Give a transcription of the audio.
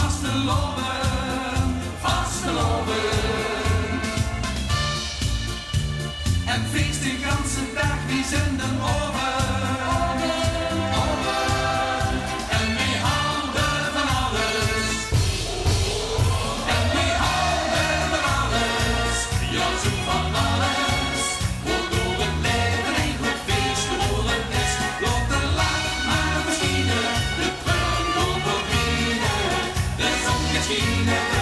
vasteloven, vasteloven. En feest de ganse dag, wie zenden over. En we houden van alles. En we houden van alles. Ja, zo van alles. Wordt door het leven een goed feest geworden is. Loopt de lach maar verschijnen. De trein komt voorbij. De zon gaat schijnen.